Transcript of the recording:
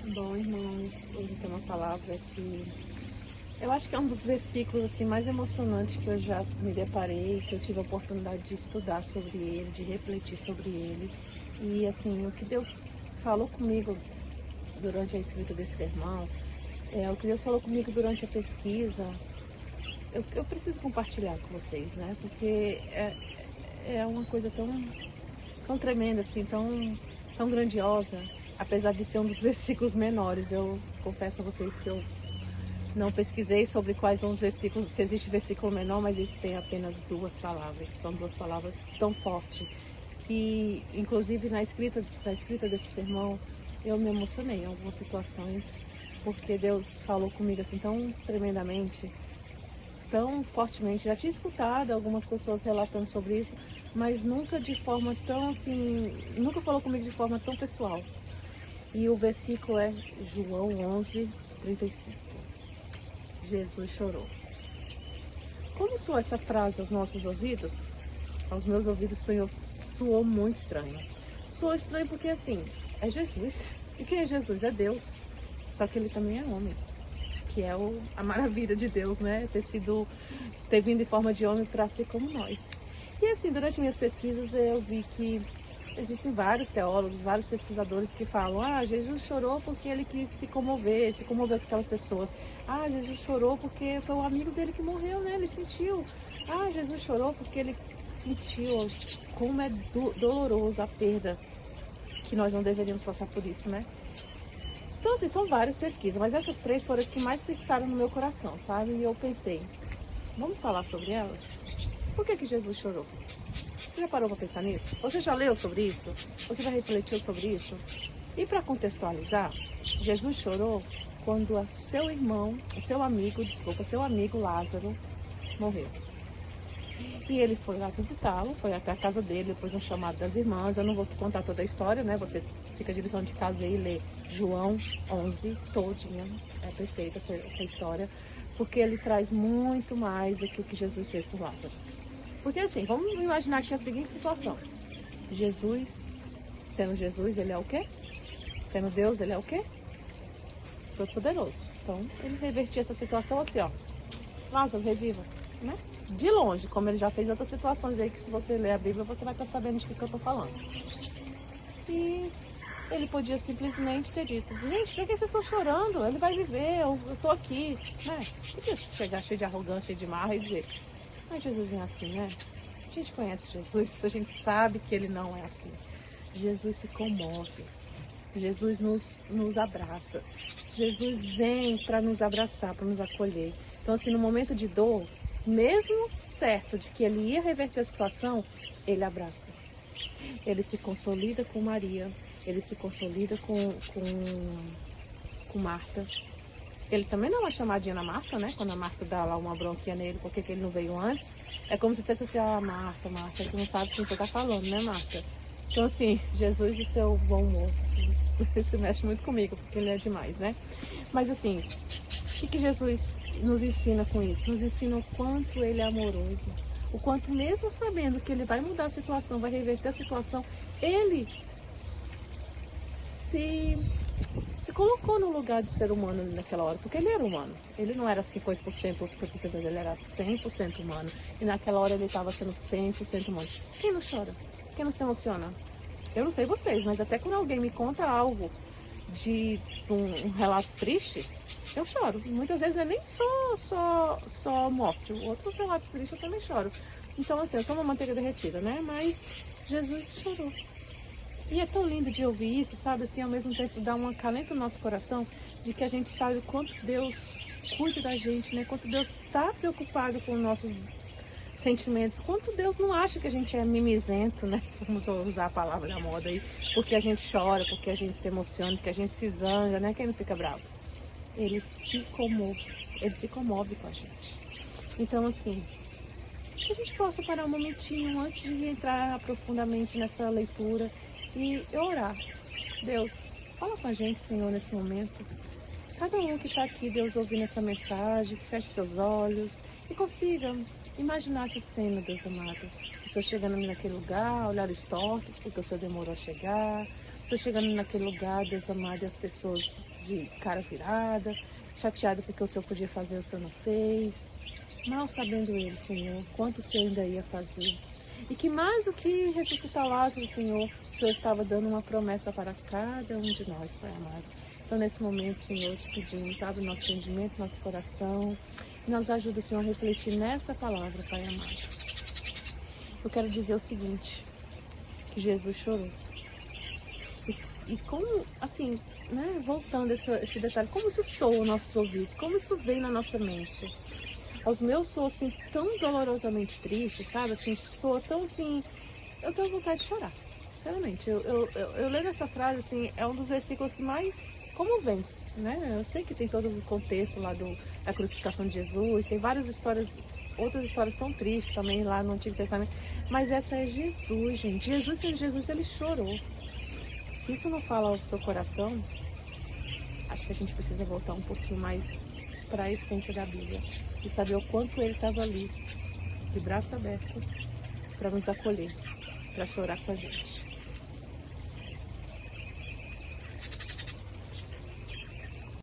Bom, irmãos, hoje tem uma palavra que eu acho que é um dos versículos assim mais emocionantes que eu já me deparei, que eu tive a oportunidade de estudar sobre ele, de refletir sobre ele. E assim, o que Deus falou comigo durante a escrita desse sermão, o que Deus falou comigo durante a pesquisa, eu preciso compartilhar com vocês, né? Porque é uma coisa tão tremenda, assim, tão grandiosa. Apesar de ser um dos versículos menores, eu confesso a vocês que eu não pesquisei sobre quais são os versículos, se existe versículo menor, mas esse tem apenas duas palavras. São duas palavras tão fortes que, inclusive, na escrita desse sermão, eu me emocionei em algumas situações, porque Deus falou comigo assim tão tremendamente, tão fortemente. Já tinha escutado algumas pessoas relatando sobre isso, mas nunca de forma tão assim, nunca falou comigo de forma tão pessoal. E o versículo é João 11:35. Jesus chorou. Como soa essa frase aos nossos ouvidos? Aos meus ouvidos soou muito estranho. Soou estranho porque, assim, é Jesus. E quem é Jesus? É Deus. Só que ele também é homem. Que é a maravilha de Deus, né? Ter vindo em forma de homem para ser como nós. E assim, durante minhas pesquisas eu vi que existem vários teólogos, vários pesquisadores que falam: Jesus chorou porque ele quis se comoveu com aquelas pessoas. Jesus chorou porque foi um amigo dele que morreu, né? Ele sentiu. Jesus chorou porque ele sentiu como é doloroso a perda, que nós não deveríamos passar por isso, né? Então, assim, são várias pesquisas, mas essas três foram as que mais fixaram no meu coração, sabe? E eu pensei, vamos falar sobre elas? Por que Jesus chorou? Você já parou para pensar nisso? Você já leu sobre isso? Você já refletiu sobre isso? E para contextualizar, Jesus chorou quando seu amigo Lázaro morreu. E ele foi lá visitá-lo, foi até a casa dele, depois no chamado das irmãs. Eu não vou contar toda a história, né? Você fica de lição de casa aí e lê João 11 todinha. É perfeita essa história, porque ele traz muito mais do que o que Jesus fez por Lázaro. Porque assim, vamos imaginar aqui a seguinte situação. Jesus, sendo Jesus, ele é o quê? Sendo Deus, ele é o quê? Todo-Poderoso. Então, ele revertia essa situação assim, ó. Lázaro, reviva, né? De longe, como ele já fez outras situações aí, que se você ler a Bíblia, você vai estar sabendo de que eu estou falando. E ele podia simplesmente ter dito: gente, por que vocês estão chorando? Ele vai viver, eu estou aqui, né? Podia chegar cheio de arrogância, cheio de marra e dizer: mas Jesus não é assim, né? A gente conhece Jesus, a gente sabe que ele não é assim. Jesus se comove. Jesus nos abraça. Jesus vem para nos abraçar, para nos acolher. Então, assim, no momento de dor, mesmo certo de que ele ia reverter a situação, ele abraça. Ele se consolida com Maria, ele se consolida com Marta. Ele também dá uma chamadinha na Marta, né? Quando a Marta dá lá uma bronquinha nele, porque que ele não veio antes. É como se dissesse assim: Marta, tu não sabe com quem você tá falando, né, Marta? Então, assim, Jesus e seu bom humor, assim, isso mexe muito comigo, porque ele é demais, né? Mas, assim, o que Jesus nos ensina com isso? Nos ensina o quanto ele é amoroso, o quanto, mesmo sabendo que ele vai mudar a situação, vai reverter a situação, ele se colocou no lugar do ser humano naquela hora, porque ele era humano. Ele não era 50% ou 50%, ele era 100% humano. E naquela hora ele estava sendo 100% humano. Quem não chora? Quem não se emociona? Eu não sei vocês, mas até quando alguém me conta algo de um relato triste, eu choro. Muitas vezes é nem só morte. Outros relatos tristes eu também choro. Então, assim, eu sou uma manteiga derretida, né? Mas Jesus chorou. E é tão lindo de ouvir isso, sabe? Assim, ao mesmo tempo dá um acalento no nosso coração de que a gente sabe o quanto Deus cuida da gente, né? Quanto Deus está preocupado com os nossos sentimentos. Quanto Deus não acha que a gente é mimizento, né? Vamos usar a palavra da moda aí. Porque a gente chora, porque a gente se emociona, porque a gente se zanga, né? Quem não fica bravo? Ele se comove com a gente. Então, assim, que a gente possa parar um momentinho antes de entrar profundamente nessa leitura e orar. Deus, fala com a gente, Senhor, nesse momento. Cada um que está aqui, Deus, ouvindo essa mensagem, que feche seus olhos e consiga imaginar essa cena, Deus amado. O Senhor chegando naquele lugar, olhares tortos, porque o Senhor demorou a chegar. O Senhor chegando naquele lugar, Deus amado, e as pessoas de cara virada, chateado porque o Senhor podia fazer, o Senhor não fez. Mal sabendo ele, Senhor, quanto o Senhor ainda ia fazer. E que mais do que ressuscitar Lázaro, Senhor, o Senhor estava dando uma promessa para cada um de nós, Pai amado. Então, nesse momento, Senhor, te pedimos, abre o nosso entendimento, nosso coração, e nos ajuda, Senhor, a refletir nessa palavra, Pai amado. Eu quero dizer o seguinte, que Jesus chorou. E como, assim, né, voltando esse detalhe, como isso soa aos nossos ouvidos, como isso vem na nossa mente. Aos meus soa, assim, tão dolorosamente triste, sabe? Assim, soa tão, assim, eu tenho vontade de chorar, sinceramente. Eu lendo essa frase, assim, é um dos versículos mais comoventes, né? Eu sei que tem todo o contexto lá da crucificação de Jesus, tem várias histórias, outras histórias tão tristes também lá no Antigo Testamento, mas essa é Jesus, gente. Jesus, sendo Jesus, ele chorou. Se isso não fala ao seu coração, acho que a gente precisa voltar um pouquinho mais para a essência da Bíblia e saber o quanto ele estava ali, de braço aberto, para nos acolher, para chorar com a gente.